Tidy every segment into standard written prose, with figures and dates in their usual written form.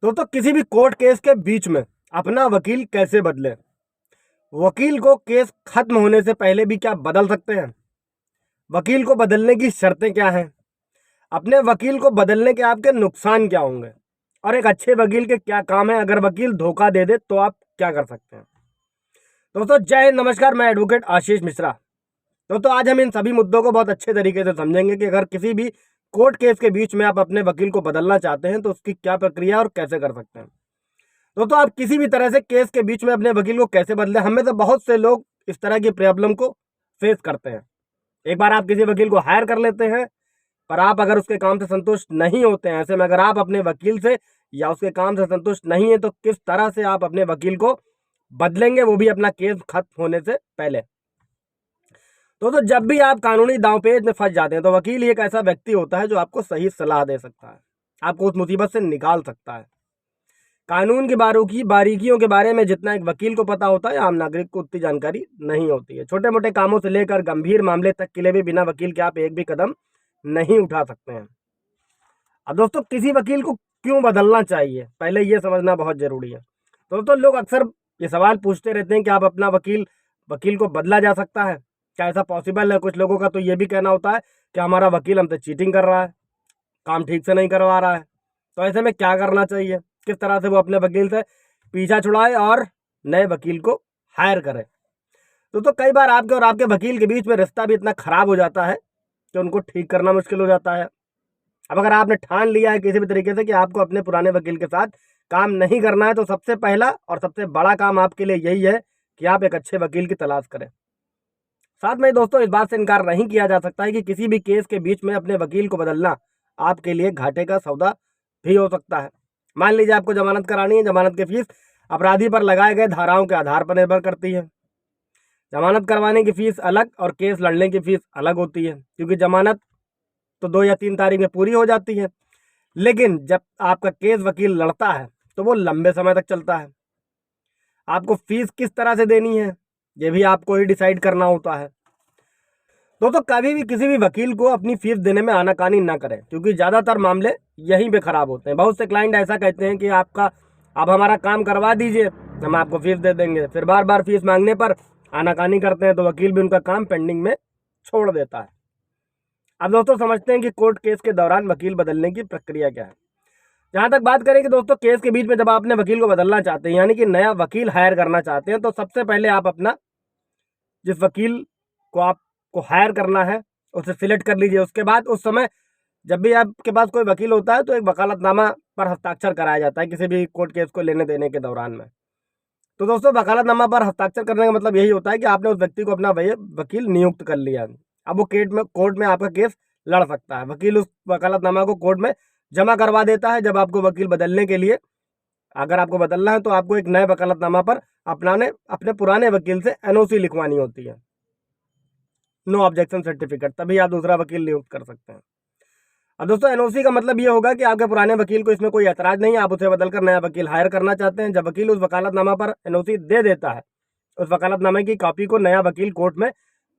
दोस्तों किसी भी कोर्ट केस के बीच में अपना वकील कैसे बदले? वकील को केस खत्म होने से पहले भी क्या बदल सकते हैं? वकील को बदलने की शर्तें क्या हैं? अपने वकील को बदलने के आपके नुकसान क्या होंगे? और एक अच्छे वकील के क्या काम है अगर वकील धोखा दे दे तो आप क्या कर सकते हैं? दोस्तों जय हिंद, नमस्कार। मैं एडवोकेट आशीष मिश्रा। दोस्तों आज हम इन सभी मुद्दों को बहुत अच्छे तरीके से समझेंगे कि अगर किसी भी कोर्ट केस के बीच में आप अपने वकील को बदलना चाहते हैं तो उसकी क्या प्रक्रिया और कैसे कर सकते हैं। दोस्तों आप किसी भी तरह से केस के बीच में अपने वकील को कैसे बदले, हमें तो बहुत से लोग इस तरह की प्रॉब्लम को फेस करते हैं। एक बार आप किसी वकील को हायर कर लेते हैं, पर आप अगर उसके काम से संतुष्ट नहीं होते हैं, ऐसे में अगर आप अपने वकील से या उसके काम से संतुष्ट नहीं है तो किस तरह से आप अपने वकील को बदलेंगे, वो भी अपना केस खत्म होने से पहले। तो जब भी आप कानूनी दांवपेच में फंस जाते हैं तो वकील ही एक ऐसा व्यक्ति होता है जो आपको सही सलाह दे सकता है, आपको उस मुसीबत से निकाल सकता है। कानून की बारीकियों के बारे में जितना एक वकील को पता होता है, आम नागरिक को उतनी जानकारी नहीं होती है। छोटे मोटे कामों से लेकर गंभीर मामले तक के लिए भी बिना वकील के आप एक भी कदम नहीं उठा सकते हैं। अब दोस्तों किसी वकील को क्यों बदलना चाहिए, पहले ये समझना बहुत जरूरी है। दोस्तों लोग अक्सर ये सवाल पूछते रहते हैं कि आप अपना वकील को बदला जा सकता है, क्या ऐसा पॉसिबल है? कुछ लोगों का तो ये भी कहना होता है कि हमारा वकील हमसे चीटिंग कर रहा है, काम ठीक से नहीं करवा रहा है। तो ऐसे में क्या करना चाहिए, किस तरह से वो अपने वकील से पीछा छुड़ाए और नए वकील को हायर करे? तो कई बार आपके और आपके वकील के बीच में रिश्ता भी इतना खराब हो जाता है कि उनको ठीक करना मुश्किल हो जाता है। अब अगर आपने ठान लिया है किसी भी तरीके से कि आपको अपने पुराने वकील के साथ काम नहीं करना है, तो सबसे पहला और सबसे बड़ा काम आपके लिए यही है कि आप एक अच्छे वकील की तलाश करें। साथ में दोस्तों इस बात से इनकार नहीं किया जा सकता है कि किसी भी केस के बीच में अपने वकील को बदलना आपके लिए घाटे का सौदा भी हो सकता है। मान लीजिए आपको जमानत करानी है, जमानत की फीस अपराधी पर लगाए गए धाराओं के आधार पर निर्भर करती है। जमानत करवाने की फीस अलग और केस लड़ने की फीस अलग होती है, क्योंकि जमानत तो 2 या 3 तारीख में पूरी हो जाती है, लेकिन जब आपका केस वकील लड़ता है तो वो लंबे समय तक चलता है। आपको फीस किस तरह से देनी है ये भी आपको ही डिसाइड करना होता है। दोस्तों कभी भी किसी भी वकील को अपनी फीस देने में आनाकानी ना करें, क्योंकि ज़्यादातर मामले यहीं पे ख़राब होते हैं। बहुत से क्लाइंट ऐसा कहते हैं कि आप हमारा काम करवा दीजिए, हम आपको फीस दे देंगे। फिर बार बार फीस मांगने पर आनाकानी करते हैं तो वकील भी उनका काम पेंडिंग में छोड़ देता है। अब दोस्तों समझते हैं कि कोर्ट केस के दौरान वकील बदलने की प्रक्रिया क्या है। जहाँ तक बात करें कि दोस्तों केस के बीच में जब आप अपने वकील को बदलना चाहते हैं, यानी कि नया वकील हायर करना चाहते हैं, तो सबसे पहले आप अपना जिस वकील को आपको हायर करना है उसे सिलेक्ट कर लीजिए। उसके बाद उस समय जब भी आपके पास कोई वकील होता है तो एक वकालतनामा पर हस्ताक्षर कराया जाता है किसी भी कोर्ट केस को लेने देने के दौरान में। तो दोस्तों वकालतनामा पर हस्ताक्षर करने का मतलब यही होता है कि आपने उस व्यक्ति को अपना वकील नियुक्त कर लिया। अब वो कोर्ट में आपका केस लड़ सकता है। वकील उस वकालतनामा को कोर्ट में जमा करवा देता है। जब आपको वकील बदलने के लिए, अगर आपको बदलना है, तो आपको एक नए वकालतनामा पर अपने पुराने वकील से एनओसी लिखवानी होती है, नो ऑब्जेक्शन सर्टिफिकेट, तभी आप दूसरा वकील नियुक्त कर सकते हैं। अब दोस्तों एनओसी का मतलब ये होगा कि आपके पुराने वकील को इसमें कोई ऐतराज नहीं है, आप उसे बदलकर नया वकील हायर करना चाहते हैं। जब वकील उस वकालतनामा पर एनओसी दे देता है, उस वकालतनामे की कॉपी को नया वकील कोर्ट में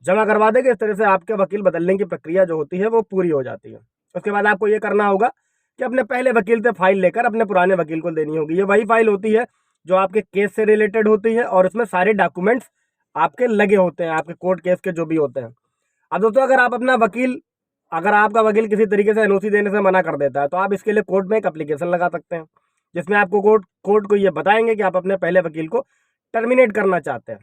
जमा करवा देगा। इस तरह से आपके वकील बदलने की प्रक्रिया जो होती है वो पूरी हो जाती है। उसके बाद आपको ये करना होगा कि अपने पहले वकील से फाइल लेकर अपने पुराने वकील को देनी होगी। ये वही फाइल होती है जो आपके केस से रिलेटेड होती है और उसमें सारे डॉक्यूमेंट्स आपके लगे होते हैं, आपके कोर्ट केस के जो भी होते हैं। अब दोस्तों अगर आपका वकील किसी तरीके से एनओसी देने से मना कर देता है तो आप इसके लिए कोर्ट में एक एप्लीकेशन लगा सकते हैं, जिसमें आपको कोर्ट को ये बताएंगे कि आप अपने पहले वकील को टर्मिनेट करना चाहते हैं।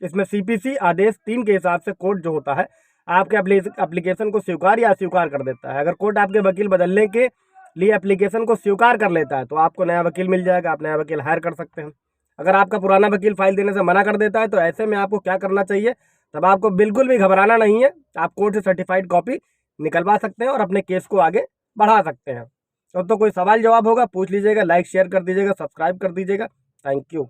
इसमें सीपीसी आदेश 3 के हिसाब से कोर्ट जो होता है आपके एप्लीकेशन को स्वीकार या अस्वीकार कर देता है। अगर कोर्ट आपके वकील बदलने के लिए एप्लीकेशन को स्वीकार कर लेता है तो आपको नया वकील मिल जाएगा, आप नया वकील हायर कर सकते हैं। अगर आपका पुराना वकील फाइल देने से मना कर देता है तो ऐसे में आपको क्या करना चाहिए, तब आपको बिल्कुल भी घबराना नहीं है। आप कोर्ट से सर्टिफाइड कॉपी निकलवा सकते हैं और अपने केस को आगे बढ़ा सकते हैं। तो कोई सवाल जवाब होगा पूछ लीजिएगा, लाइक शेयर कर दीजिएगा, सब्सक्राइब कर दीजिएगा। Thank you.